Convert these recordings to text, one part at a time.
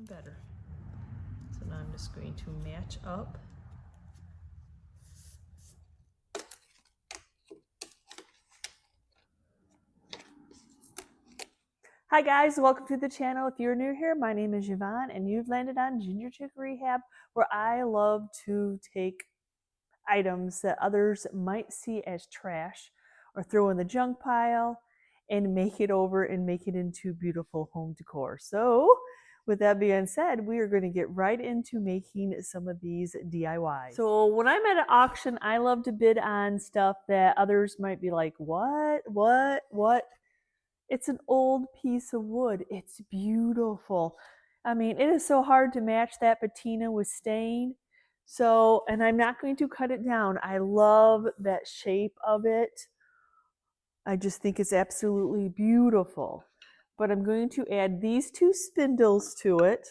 even better. So now I'm just going to match up. Hi guys, welcome to the channel. If you're new here, my name is Yvonne and you've landed on Ginger Chick Rehab, where I love to take items that others might see as trash or throw in the junk pile and make it over and make it into beautiful home decor. So with that being said, we are going to get right into making some of these DIYs. So when I'm at an auction, I love to bid on stuff that others might be like, what? It's an old piece of wood. It's beautiful. I mean, it is so hard to match that patina with stain. So, and I'm not going to cut it down. I love that shape of it. I just think it's absolutely beautiful. But I'm going to add these two spindles to it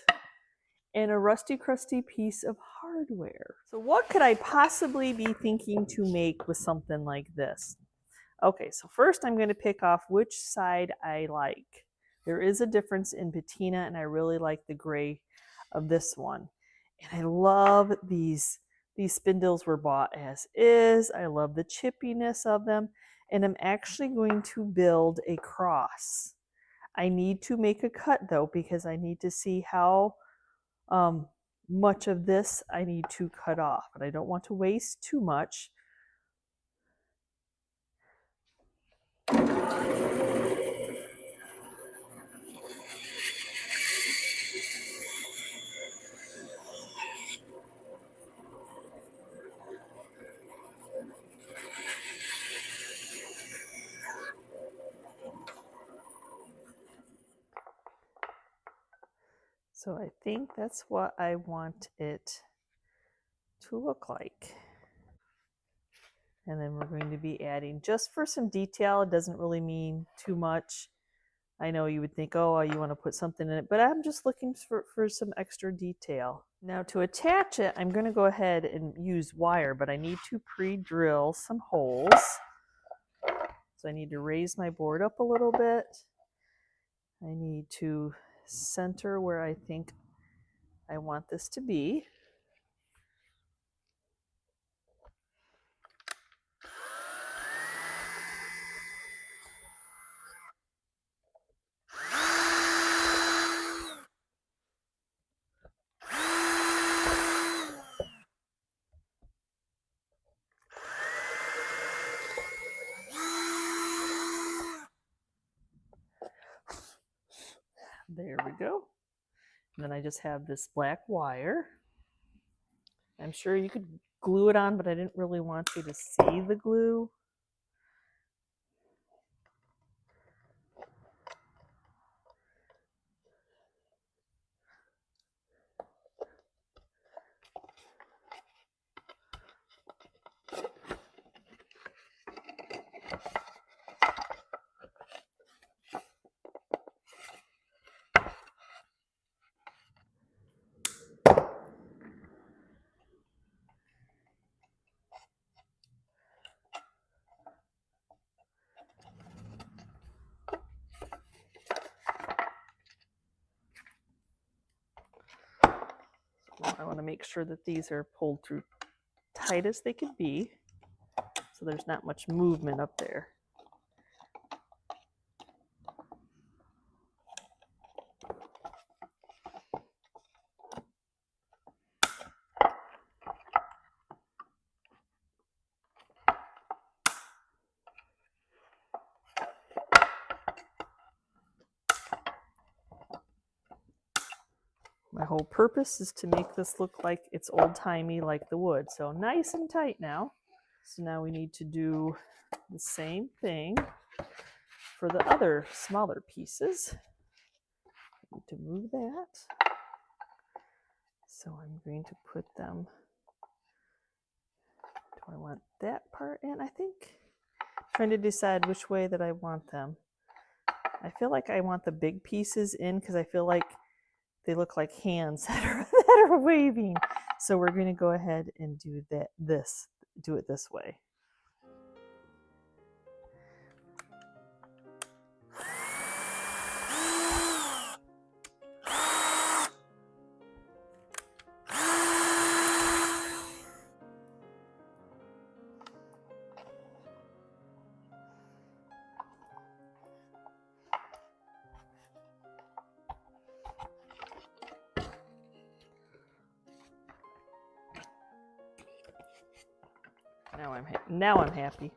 and a rusty crusty piece of hardware. So what could I possibly be thinking to make with something like this? Okay, so first I'm going to pick off which side I like. There is a difference in patina, and I really like the gray of this one. And I love these spindles were bought as is. I love the chippiness of them. And I'm actually going to build a cross. I need to make a cut though, because I need to see how much of this I need to cut off. But I don't want to waste too much. So I think that's what I want it to look like. And then we're going to be adding, just for some detail, it doesn't really mean too much. I know you would think, oh, you want to put something in it, but I'm just looking for some extra detail. Now to attach it, I'm going to go ahead and use wire, but I need to pre-drill some holes. So I need to raise my board up a little bit. I need to center where I think I want this to be. There we go. And then I just have this black wire. I'm sure you could glue it on, but I didn't really want you to see the glue. I want to make sure that these are pulled through tight as they could be, so there's not much movement up there. My whole purpose is to make this look like it's old-timey like the wood. So nice and tight now. So now we need to do the same thing for the other smaller pieces. I need to move that. So I'm going to put them, do I want that part in? I think I'm trying to decide which way that I want them. I feel like I want the big pieces in because I feel like they look like hands that are waving. So we're going to go ahead and do do it this way. Now I'm happy.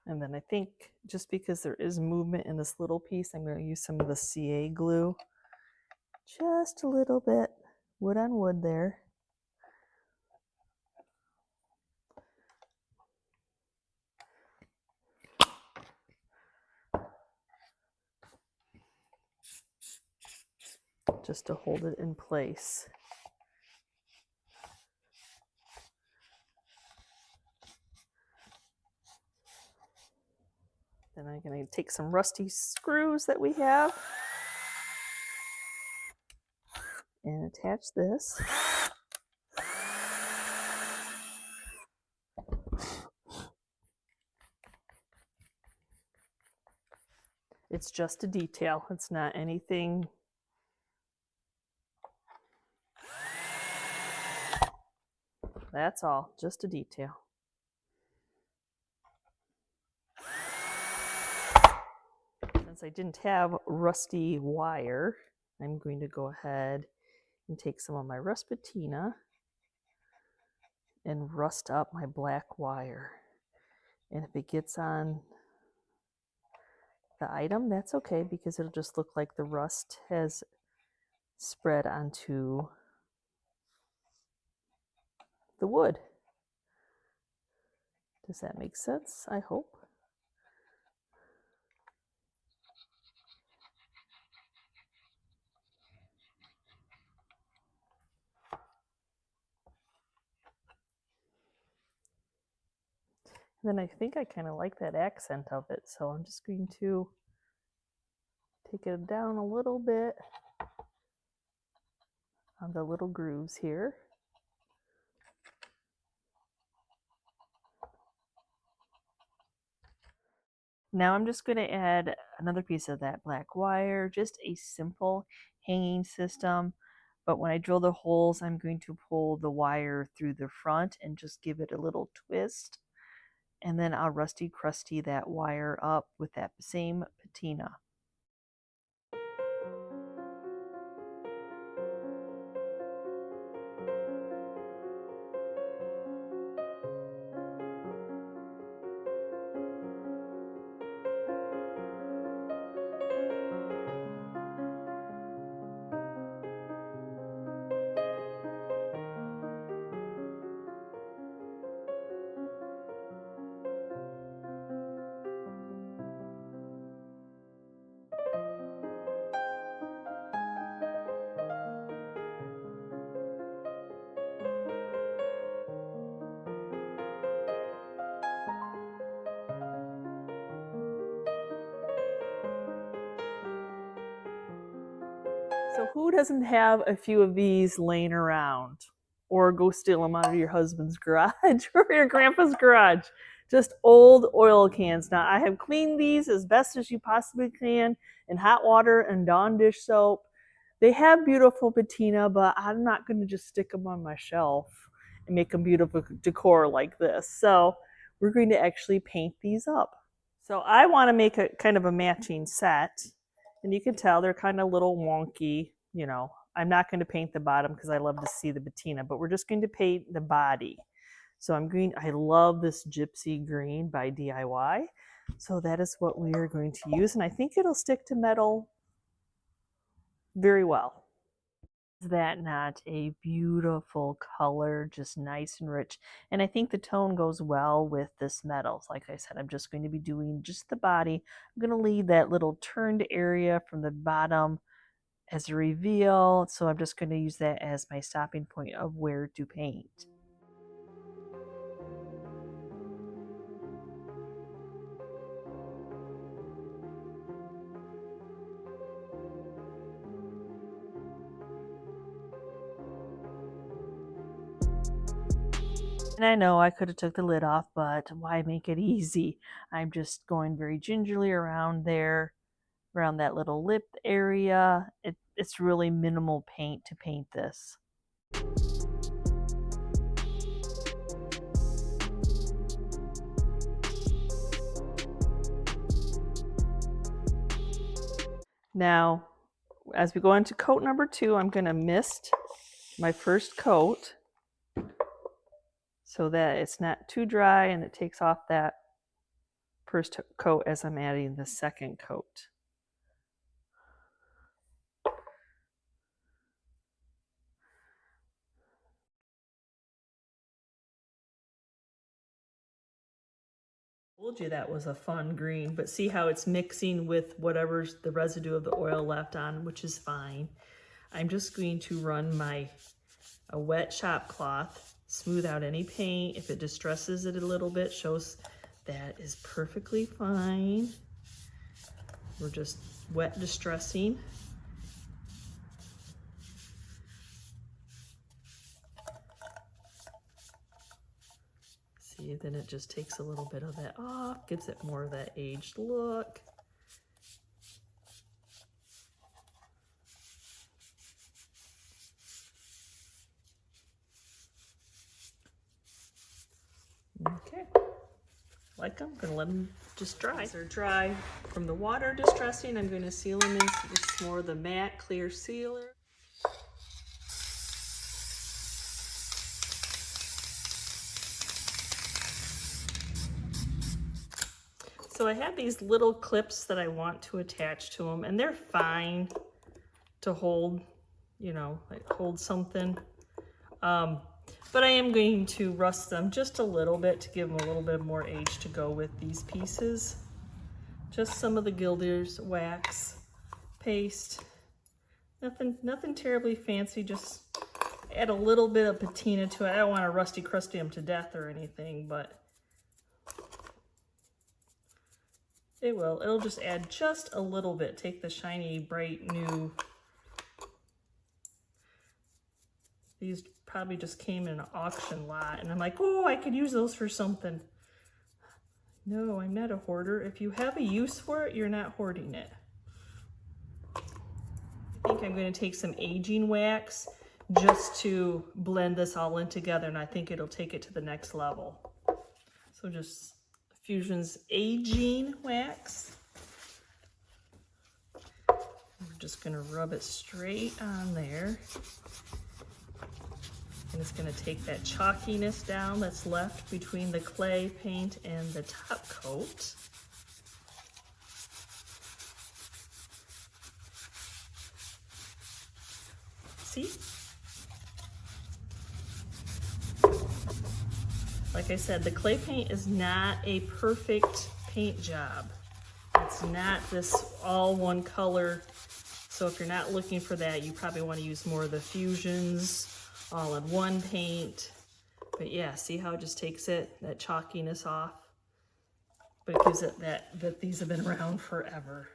And then I think just because there is movement in this little piece, I'm going to use some of the CA glue. Just a little bit, wood on wood there. Just to hold it in place. Then I'm going to take some rusty screws that we have and attach this. It's just a detail. It's not anything. That's all, just a detail. Since I didn't have rusty wire, I'm going to go ahead and take some of my rust patina and rust up my black wire. And if it gets on the item, that's okay, because it'll just look like the rust has spread onto the wood. Does that make sense? I hope. And then I think I kind of like that accent of it, so I'm just going to take it down a little bit on the little grooves here. Now I'm just going to add another piece of that black wire, just a simple hanging system. But when I drill the holes, I'm going to pull the wire through the front and just give it a little twist. And then I'll rusty crusty that wire up with that same patina. So who doesn't have a few of these laying around? Or go steal them out of your husband's garage or your grandpa's garage. Just old oil cans. Now, I have cleaned these as best as you possibly can in hot water and Dawn dish soap. They have beautiful patina, but I'm not going to just stick them on my shelf and make them beautiful decor like this. So we're going to actually paint these up. So I want to make a kind of a matching set. And you can tell they're kind of a little wonky, you know. I'm not going to paint the bottom because I love to see the patina, but we're just going to paint the body. So I love this gypsy green by DIY. So that is what we are going to use. And I think it'll stick to metal very well. Is that not a beautiful color, just nice and rich? And I think the tone goes well with this metal. Like I said, I'm just going to be doing just the body. I'm going to leave that little turned area from the bottom as a reveal. So I'm just going to use that as my stopping point of where to paint. And I know I could have took the lid off, but why make it easy? I'm just going very gingerly around there, around that little lip area. it's really minimal paint to paint this. Now, as we go into coat number 2, I'm going to mist my first coat so that it's not too dry and it takes off that first coat as I'm adding the second coat. Told you that was a fun green, but see how it's mixing with whatever's the residue of the oil left on, which is fine. I'm just going to run a wet shop cloth, smooth out any paint. If it distresses it a little bit, shows that is perfectly fine. We're just wet distressing. See, then it just takes a little bit of that off, gives it more of that aged look. Okay, like I'm gonna let them just dry. They're dry from the water distressing. I'm going to seal them in with more of the matte clear sealer. So I have these little clips that I want to attach to them, and they're fine to hold, you know, like hold something. But I am going to rust them just a little bit to give them a little bit more age to go with these pieces. Just some of the Gilder's wax paste. Nothing terribly fancy, just add a little bit of patina to it. I don't want to rusty crusty them to death or anything, but it'll just add just a little bit. Take the shiny, bright, new. These probably just came in an auction lot, and I'm like, oh, I could use those for something. No, I'm not a hoarder. If you have a use for it, you're not hoarding it. I think I'm going to take some aging wax just to blend this all in together, and I think it'll take it to the next level. So just Fusion's aging wax. We're just going to rub it straight on there. And it's going to take that chalkiness down that's left between the clay paint and the top coat. See? Like I said, the clay paint is not a perfect paint job. It's not this all one color. So if you're not looking for that, you probably want to use more of the Fusions all in one paint. But yeah, see how it just takes that chalkiness off? But it gives it that these have been around forever.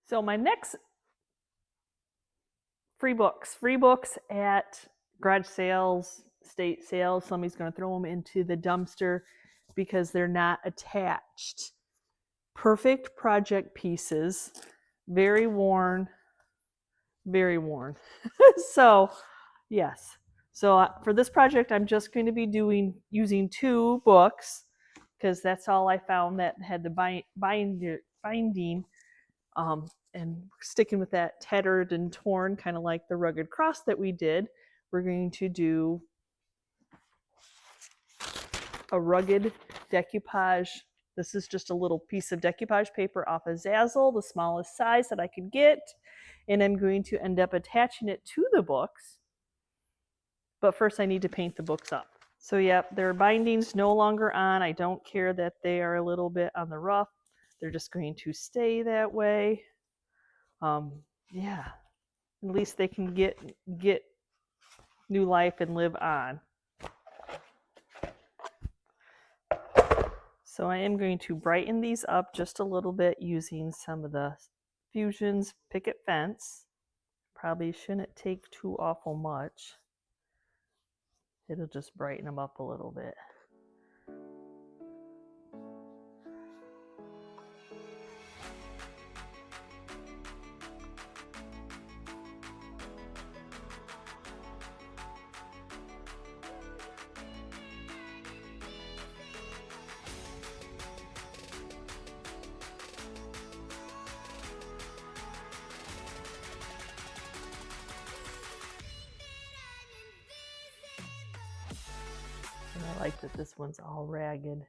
So my next free books at garage sales, state sales. Somebody's going to throw them into the dumpster because they're not attached. Perfect project pieces, very worn, very worn. So yes. So for this project, I'm just going to be using 2 books because that's all I found that had the binding. And sticking with that tattered and torn, kind of like the rugged cross that we did, we're going to do a rugged decoupage. This is just a little piece of decoupage paper off a Zazzle, the smallest size that I could get, and I'm going to end up attaching it to the books. But first I need to paint the books up. So yep, their binding's no longer on. I don't care that they are a little bit on the rough. they're just going to stay that way. Yeah, at least they can get new life and live on. So I am going to brighten these up just a little bit using some of the Fusion's Picket Fence. Probably shouldn't take too awful much. It'll just brighten them up a little bit. And I like that this one's all ragged.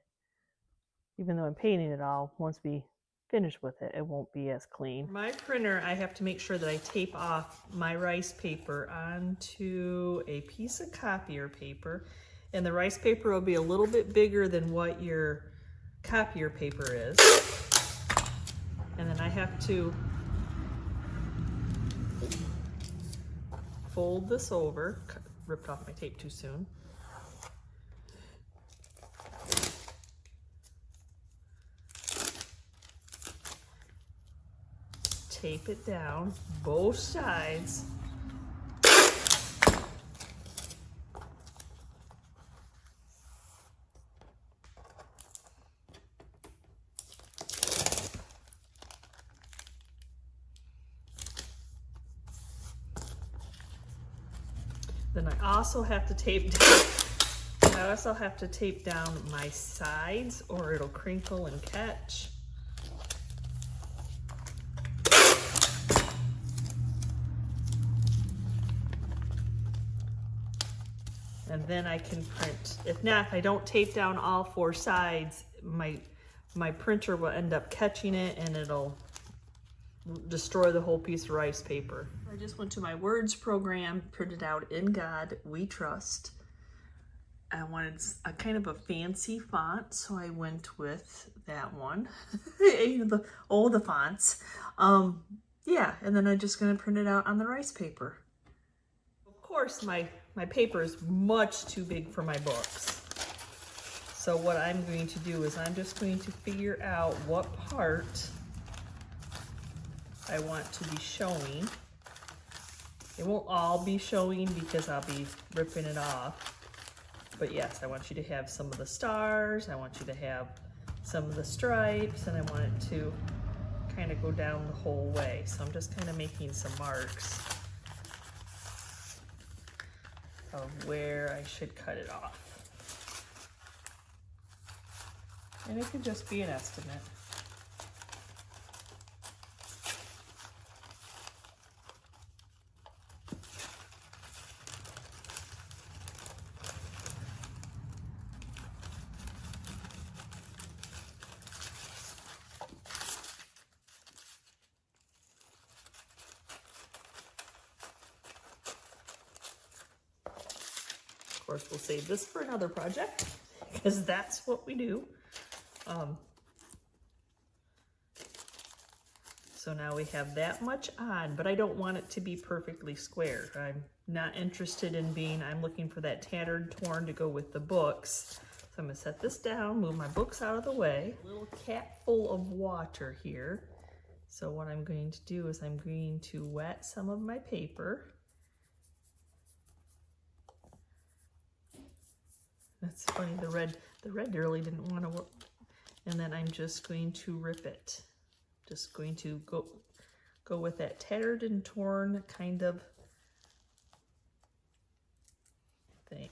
Even though I'm painting it all, once we finish with it, it won't be as clean. For my printer, I have to make sure that I tape off my rice paper onto a piece of copier paper. And the rice paper will be a little bit bigger than what your copier paper is. And then I have to fold this over. Ripped off my tape too soon. Tape it down both sides. Then I also have to tape down my sides or it'll crinkle and catch. And then I can print. If not, if I don't tape down all four sides, my printer will end up catching it and it'll destroy the whole piece of rice paper. I just went to my Words program, printed out In God We Trust. I wanted a kind of a fancy font, so I went with that one. You know, the fonts. Yeah, and then I'm just gonna print it out on the rice paper. Of course, my paper is much too big for my books. So what I'm going to do is I'm just going to figure out what part I want to be showing. It won't all be showing because I'll be ripping it off. But yes, I want you to have some of the stars, I want you to have some of the stripes, and I want it to kind of go down the whole way. So I'm just kind of making some marks of where I should cut it off. And it could just be an estimate. Of course, we'll save this for another project because that's what we do. So now we have that much on, but I don't want it to be perfectly square. I'm not interested in being, I'm looking for that tattered torn to go with the books. So I'm gonna set this down, move my books out of the way. A little cap full of water here. So what I'm going to do is I'm going to wet some of my paper. That's funny, the red really didn't want to work. And then I'm just going to rip it. Just going to go with that tattered and torn kind of thing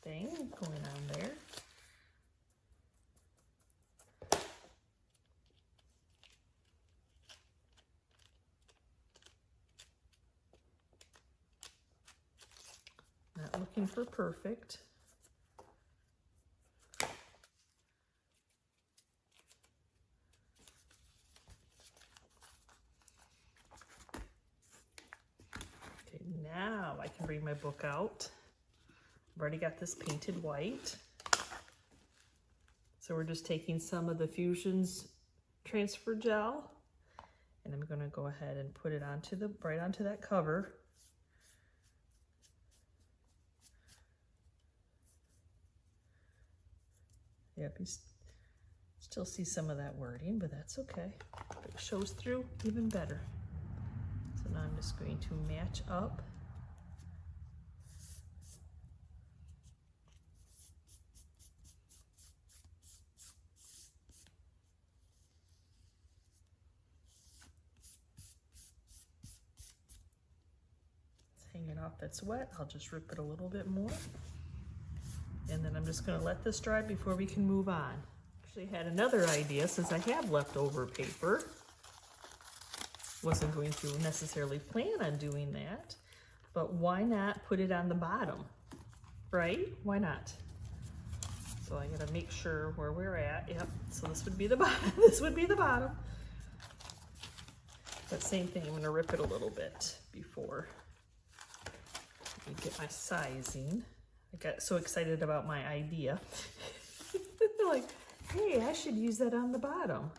going on there. Not looking for perfect. Now I can bring my book out. I've already got this painted white. So we're just taking some of the Fusion's transfer gel, and I'm going to go ahead and put it onto right onto that cover. Yep, you still see some of that wording, but that's okay. If it shows through, even better. So now I'm just going to match up. It's hanging off that's wet. I'll just rip it a little bit more. And then I'm just going to let this dry before we can move on. Actually had another idea since I have leftover paper. Wasn't going to necessarily plan on doing that, but why not put it on the bottom, right? Why not? So I gotta make sure where we're at. Yep, so this would be the bottom. This would be the bottom. But same thing, I'm gonna rip it a little bit before I get my sizing. I got so excited about my idea. They're like, hey, I should use that on the bottom.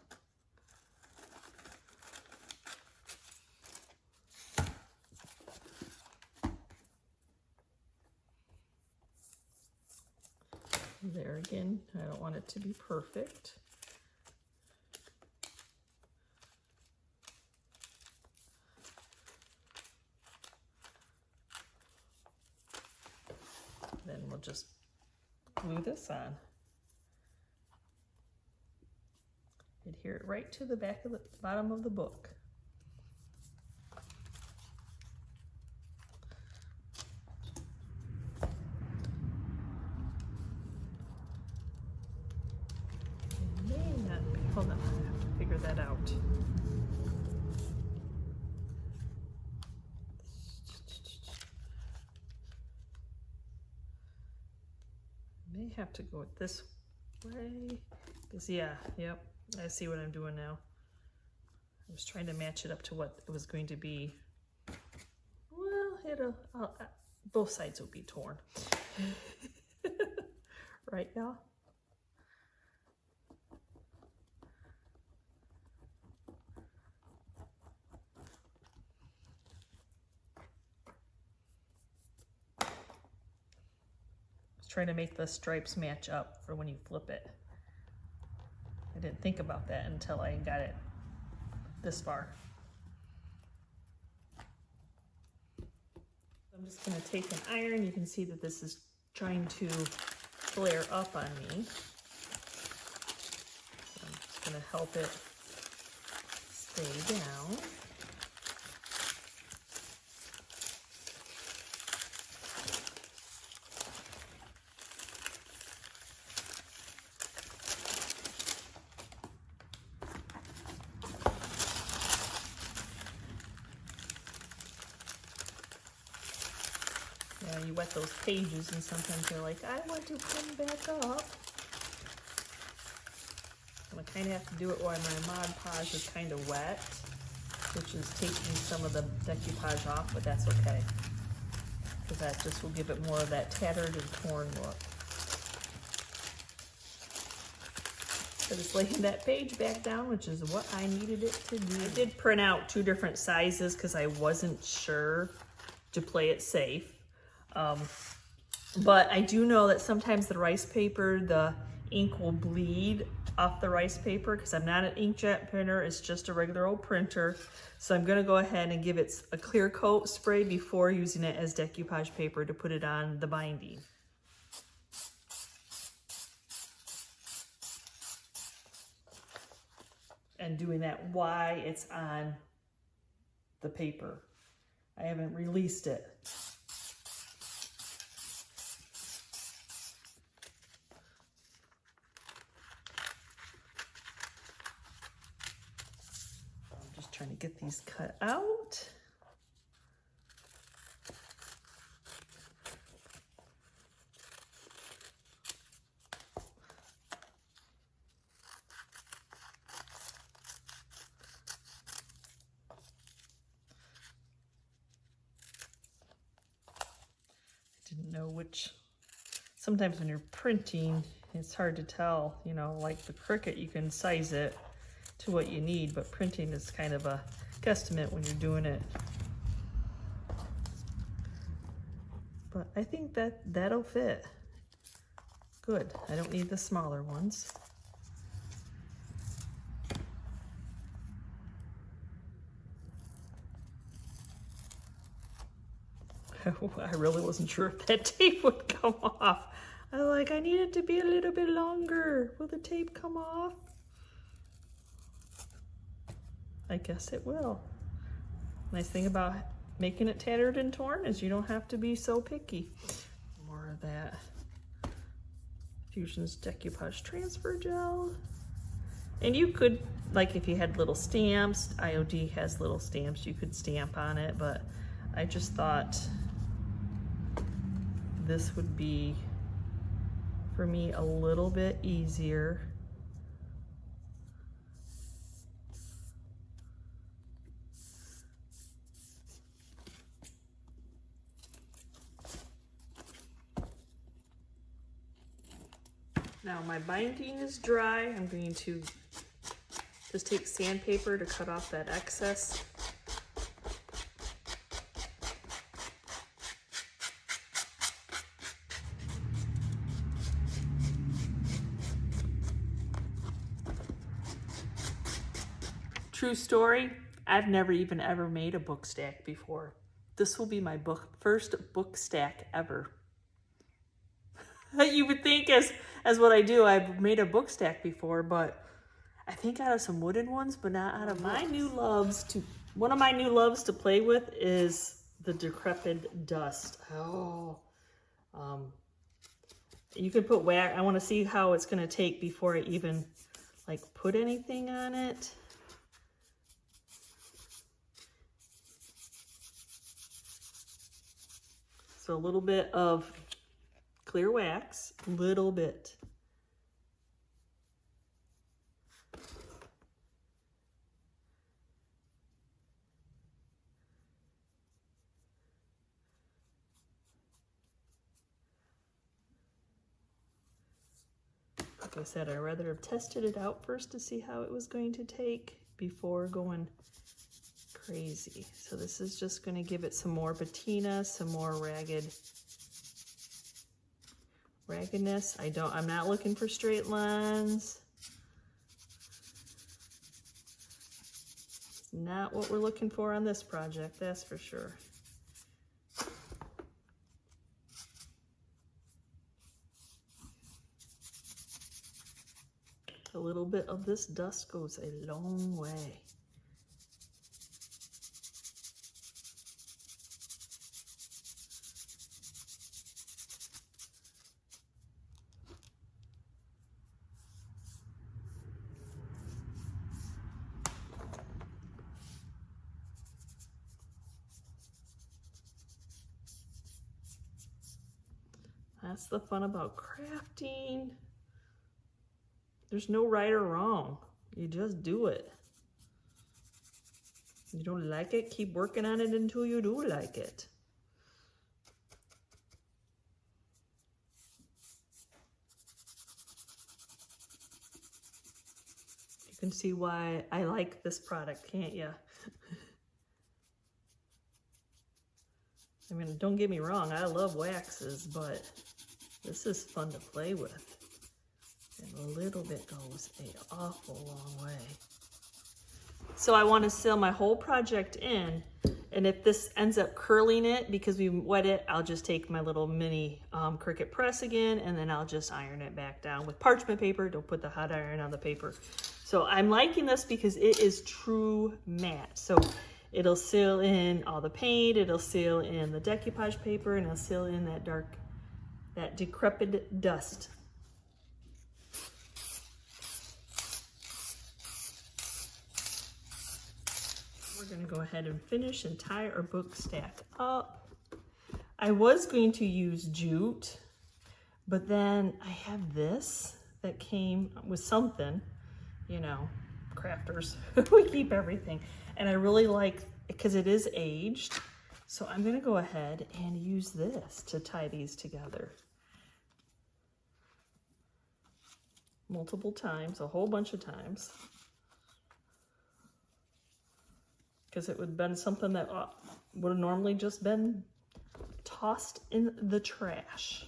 There again, I don't want it to be perfect. Then we'll just glue this on. Adhere it right to the back of the bottom of the book. Hold on, I have to figure that out. May have to go this way. Because yep, I see what I'm doing now. I was trying to match it up to what it was going to be. Well, both sides will be torn. Right, y'all? Trying to make the stripes match up for when you flip it. I didn't think about that until I got it this far. I'm just going to take an iron. You can see that this is trying to flare up on me. So I'm just going to help it stay down. You wet those pages and sometimes you're like, I want to come back up. I'm going to kind of have to do it while my Mod Podge is kind of wet, which is taking some of the decoupage off, but that's okay. Because that just will give it more of that tattered and torn look. So just laying that page back down, which is what I needed it to do. I did print out 2 different sizes because I wasn't sure to play it safe. But I do know that sometimes the rice paper, the ink will bleed off the rice paper because I'm not an inkjet printer, it's just a regular old printer. So I'm gonna go ahead and give it a clear coat spray before using it as decoupage paper to put it on the binding. And doing that while it's on the paper. I haven't released it. Trying to get these cut out. I didn't know which, sometimes when you're printing, it's hard to tell, you know, like the Cricut, you can size it to what you need, but printing is kind of a guesstimate when you're doing it. But I think that'll fit. Good. I don't need the smaller ones. I really wasn't sure if that tape would come off. I was like, I need it to be a little bit longer. Will the tape come off? I guess it will. Nice thing about making it tattered and torn is you don't have to be so picky. More of that Fusion's Decoupage Transfer Gel. And you could, like if you had little stamps, IOD has little stamps, you could stamp on it, but I just thought this would be, for me, a little bit easier. Now my binding is dry. I'm going to just take sandpaper to cut off that excess. True story, I've never even ever made a book stack before. This will be my first book stack ever. You would think as what I do, I've made a book stack before, but I think out of some wooden ones, but not out of my new loves. One of my new loves to play with is the decrepit dust. Oh, you can put wax. I want to see how it's going to take before I even like put anything on it. So a little bit of clear wax, a little bit. Like I said, I'd rather have tested it out first to see how it was going to take before going crazy. So this is just going to give it some more patina, some more raggedness. I'm not looking for straight lines. It's not what we're looking for on this project, that's for sure. A little bit of this dust goes a long way. That's the fun about crafting. There's no right or wrong. You just do it. You don't like it, keep working on it until you do like it. You can see why I like this product, can't you? I mean, don't get me wrong, I love waxes, but this is fun to play with. And a little bit goes an awful long way. So I want to seal my whole project in, and if this ends up curling it because we wet it, I'll just take my little mini Cricut press again, and then I'll just iron it back down with parchment paper. Don't put the hot iron on the paper. So I'm liking this because it is true matte. So it'll seal in all the paint, it'll seal in the decoupage paper, and it'll seal in that decrepit dust. We're going to go ahead and finish and tie our book stack up. I was going to use jute, but then I have this that came with something, you know, crafters. We keep everything. And I really like, because it is aged, so I'm going to go ahead and use this to tie these together. Multiple times, a whole bunch of times. because it would have been something that would have normally just been tossed in the trash.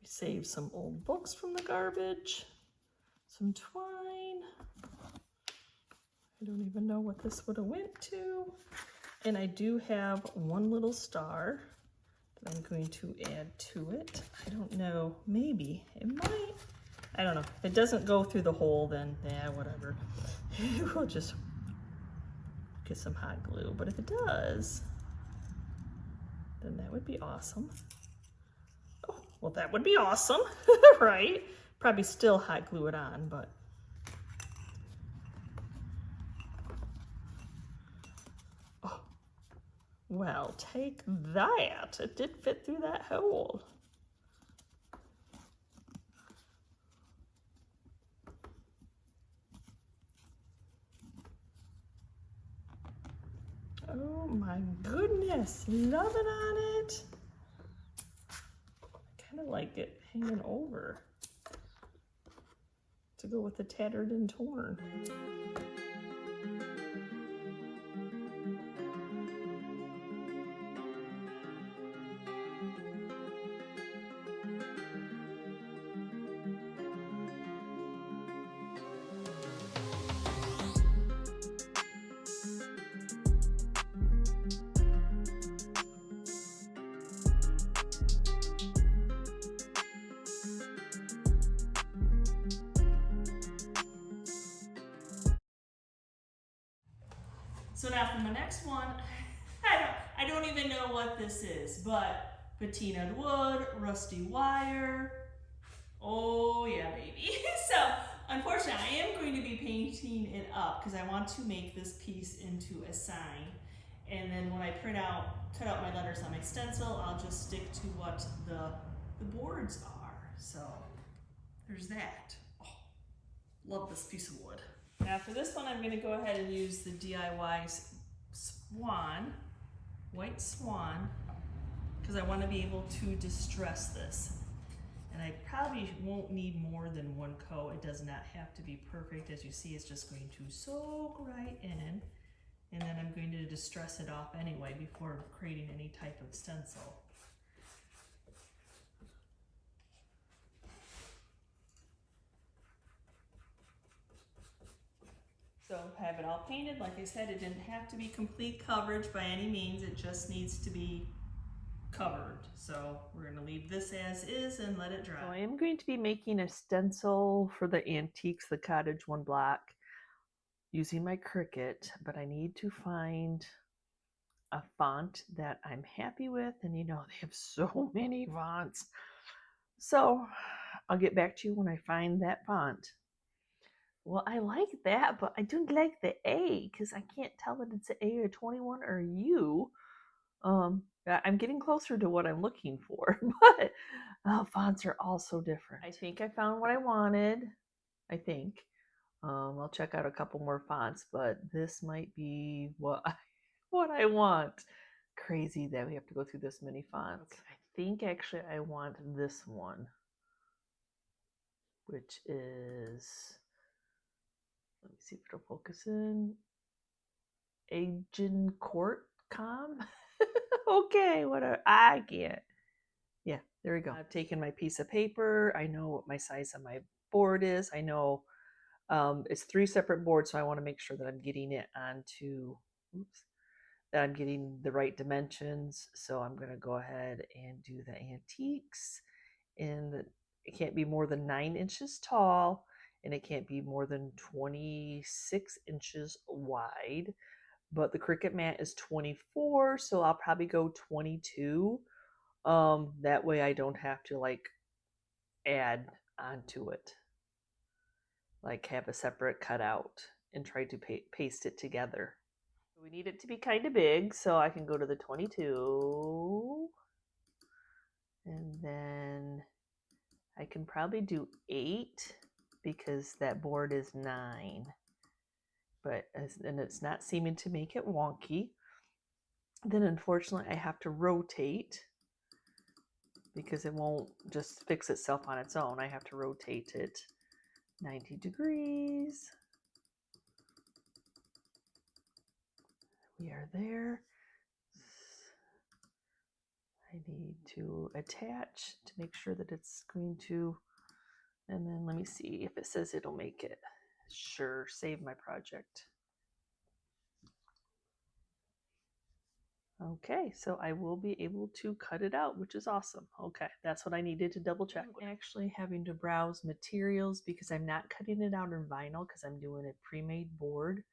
Save some old books from the garbage, some twine. I don't even know what this would have went to. And I do have one little star that I'm going to add to it. I don't know, maybe it might. I don't know. If it doesn't go through the hole, then yeah, whatever. We'll just get some hot glue. But if it does, then that would be awesome. Well, that would be awesome, right? Probably still hot glue it on, but. Oh, well, take that. It did fit through that hole. Oh my goodness, love it on it. I like it hanging over to go with the tattered and torn. So now for my next one, I don't even know what this is, but patinaed wood, rusty wire. Oh yeah, baby. So unfortunately, I am going to be painting it up because I want to make this piece into a sign. And then when I cut out my letters on my stencil, I'll just stick to what the boards are. So there's that. Oh, love this piece of wood. Now for this one, I'm going to go ahead and use the DIY Swan, white swan, because I want to be able to distress this. And I probably won't need more than one coat. It does not have to be perfect. As you see, it's just going to soak right in. And then I'm going to distress it off anyway before creating any type of stencil. So have it all painted. Like I said, it didn't have to be complete coverage by any means. It just needs to be covered. So we're going to leave this as is and let it dry. So I am going to be making a stencil for the Antiques, the Cottage one block, using my Cricut, but I need to find a font that I'm happy with. And you know, they have so many fonts. So I'll get back to you when I find that font. Well, I like that, but I don't like the A because I can't tell that it's an A or 21 or a U. I'm getting closer to what I'm looking for, but fonts are all so different. I think I found what I wanted. I think. I'll check out a couple more fonts, but this might be what I want. Crazy that we have to go through this many fonts. Okay. I think actually I want this one, which is, let me see if it'll focus in. GingerChickRehab. Okay, I get. Yeah, there we go. I've taken my piece of paper. I know what my size on my board is. I know it's 3 separate boards, so I want to make sure that I'm getting it onto, that I'm getting the right dimensions. So I'm going to go ahead and do the Antiques, and it can't be more than 9 inches tall, and it can't be more than 26 inches wide. But the Cricut mat is 24, so I'll probably go 22. That way I don't have to like add onto it, like have a separate cutout and try to paste it together. We need it to be kind of big, so I can go to the 22. I can probably do 8 because that board is 9. And it's not seeming to make it wonky. Then unfortunately I have to rotate because it won't just fix itself on its own. I have to rotate it 90 degrees. We are there. I need to attach to make sure that it's going to, and then let me see if it says it'll make it. Sure, save my project. Okay, so I will be able to cut it out, which is awesome. Okay, that's what I needed to double check. I'm actually having to browse materials because I'm not cutting it out in vinyl because I'm doing a pre-made board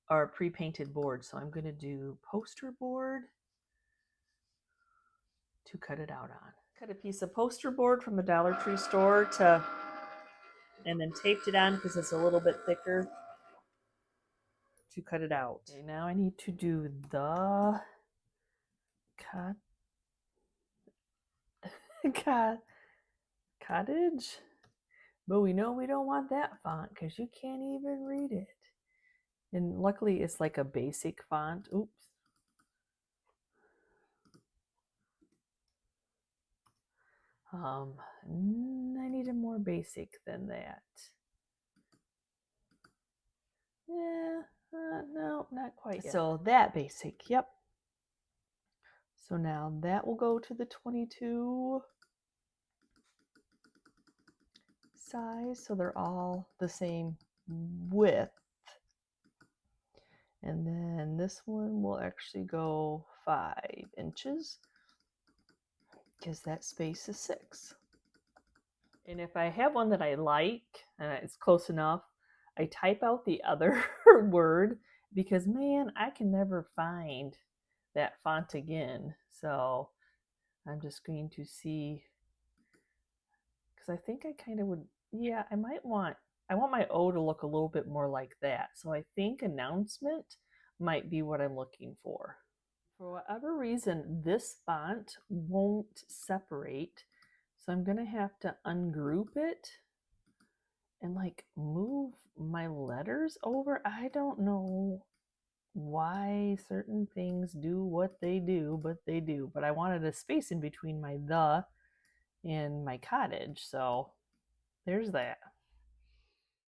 or pre-painted board. So I'm going to do poster board to cut it out on. Cut a piece of poster board from the Dollar Tree store and then taped it on because it's a little bit thicker to cut it out. Okay, now I need to do the cottage, but we know we don't want that font because you can't even read it. And luckily it's like a basic font. Oops. I need a more basic than that. Yeah, no, not quite yet. So that basic, yep. So now that will go to the 22 size, so they're all the same width. And then this one will actually go 5 inches because that space is 6. And if I have one that I like and it's close enough, I type out the other word because, man, I can never find that font again. So I'm just going to see, because I think I kind of would, yeah, I want my O to look a little bit more like that. So I think announcement might be what I'm looking for. For whatever reason, this font won't separate. So I'm going to have to ungroup it and like move my letters over. I don't know why certain things do what they do, but they do. But I wanted a space in between my the and my cottage. So there's that.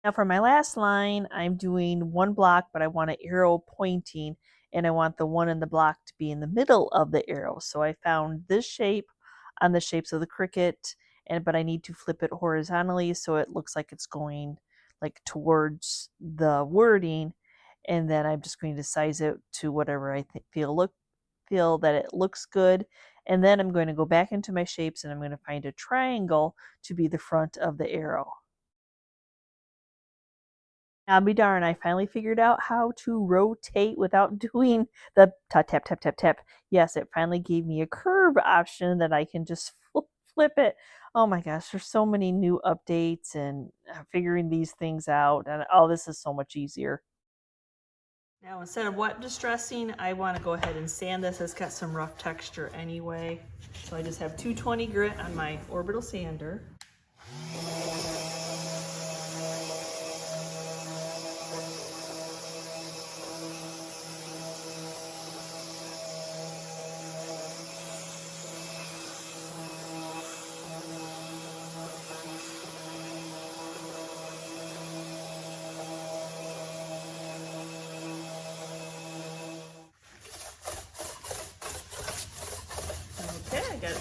Now for my last line, I'm doing one block, but I want an arrow pointing, and I want the one in the block to be in the middle of the arrow. So I found this shape on the shapes of the cricket, but I need to flip it horizontally so it looks like it's going like towards the wording, and then I'm just going to size it to whatever I feel that it looks good. And then I'm going to go back into my shapes and I'm going to find a triangle to be the front of the arrow. I'll be darned, I finally figured out how to rotate without doing the tap, tap, tap, tap, tap. Yes, it finally gave me a curve option that I can just flip it. Oh my gosh, there's so many new updates and figuring these things out. And oh, this is so much easier. Now, instead of wet distressing, I want to go ahead and sand this. It's got some rough texture anyway. So I just have 220 grit on my orbital sander.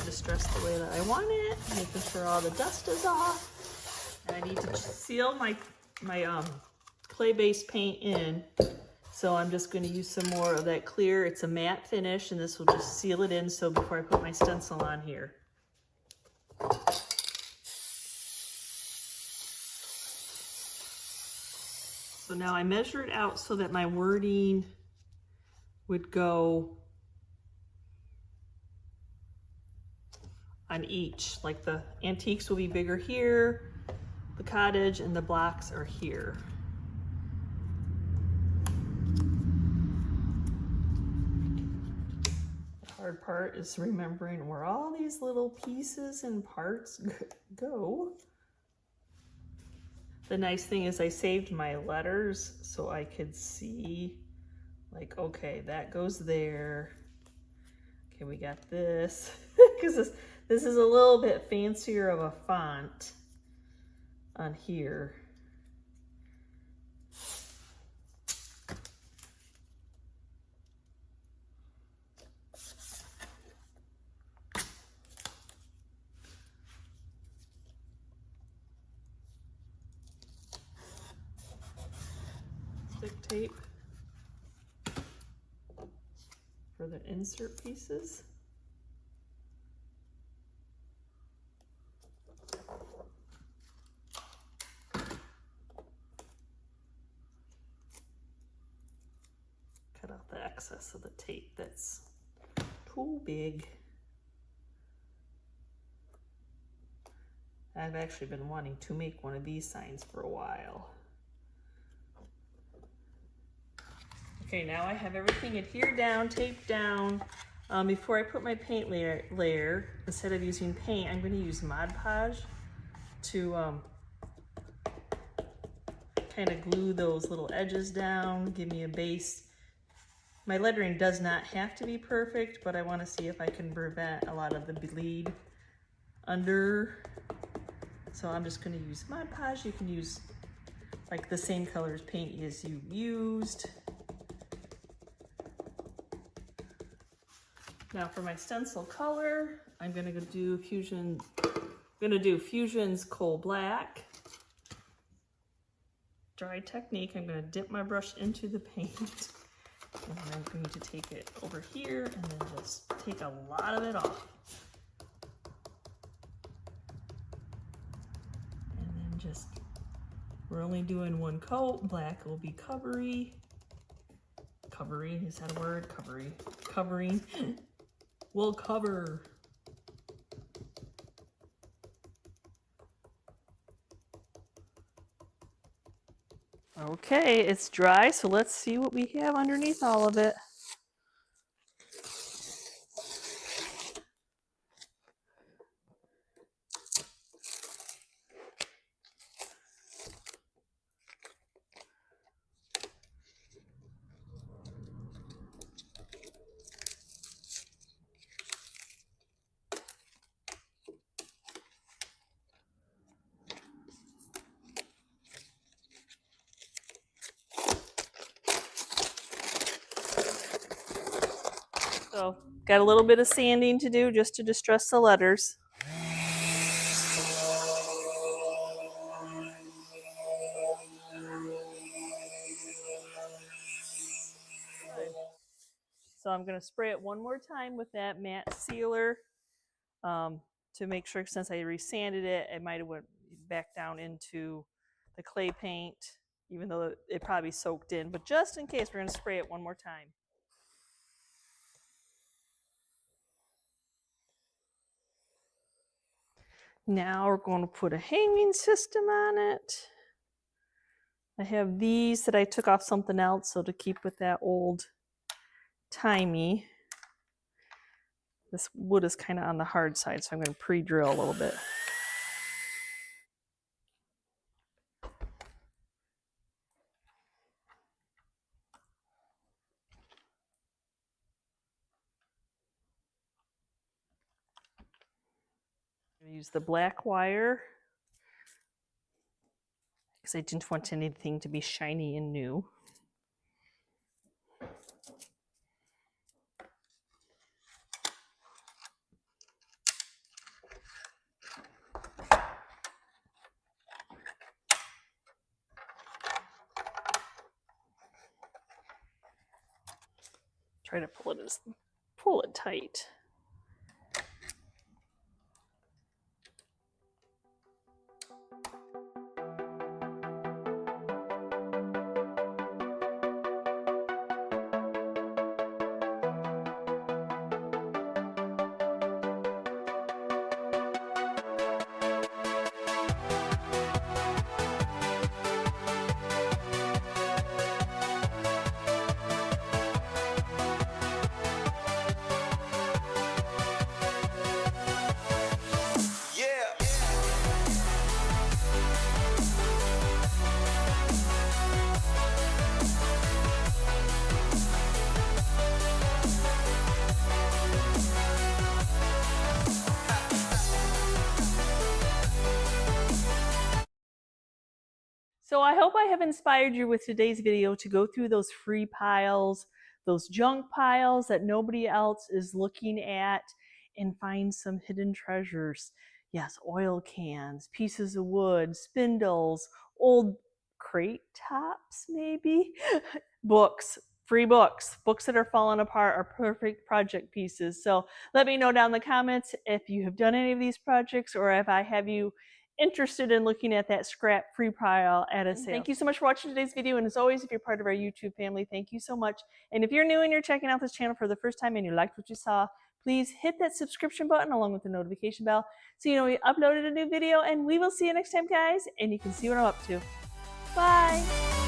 Distress the way that I want it, making sure all the dust is off. And I need to seal my clay-based paint in. So I'm just going to use some more of that clear. It's a matte finish, and this will just seal it in so before I put my stencil on here. So now I measure it out so that my wording would go on each, like the antiques will be bigger here, the cottage and the blocks are here. The hard part is remembering where all these little pieces and parts go. The nice thing is I saved my letters so I could see, like, okay, that goes there. Okay, we got this. Because this is a little bit fancier of a font on here. Stick tape for the insert pieces. Cut out the excess of the tape that's too big. I've actually been wanting to make one of these signs for a while. Okay, now I have everything adhered down, taped down. Before I put my paint layer, instead of using paint, I'm going to use Mod Podge to kind of glue those little edges down, give me a base. My lettering does not have to be perfect, but I want to see if I can prevent a lot of the bleed under. So I'm just going to use Mod Podge. You can use like the same colors paint as you used. Now for my stencil color, I'm gonna do Fusion's Coal Black. Dry technique, I'm gonna dip my brush into the paint. And then I'm going to take it over here and then just take a lot of it off. And then just, we're only doing one coat. Black will be covering, is that a word? Covering. Will cover. Okay, it's dry, so let's see what we have underneath all of it. So, got a little bit of sanding to do just to distress the letters. So I'm going to spray it one more time with that matte sealer to make sure, since I resanded it, it might have went back down into the clay paint, even though it probably soaked in. But just in case, we're going to spray it one more time. Now we're going to put a hanging system on it. I have these that I took off something else, so to keep with that old timey. This wood is kind of on the hard side, so I'm going to pre-drill a little bit. Use the black wire because I didn't want anything to be shiny and new. Try to pull it tight. So I hope I have inspired you with today's video to go through those free piles, those junk piles that nobody else is looking at, and find some hidden treasures. Yes, oil cans, pieces of wood, spindles, old crate tops maybe, books, free books that are falling apart are perfect project pieces. So let me know down in the comments if you have done any of these projects or if I have you interested in looking at that scrap free pile at a sale. Thank you so much for watching today's video, and as always, if you're part of our YouTube family, thank you so much. And if you're new and you're checking out this channel for the first time and you liked what you saw, please hit that subscription button along with the notification bell so you know we uploaded a new video, and we will see you next time, guys, and you can see what I'm up to. Bye!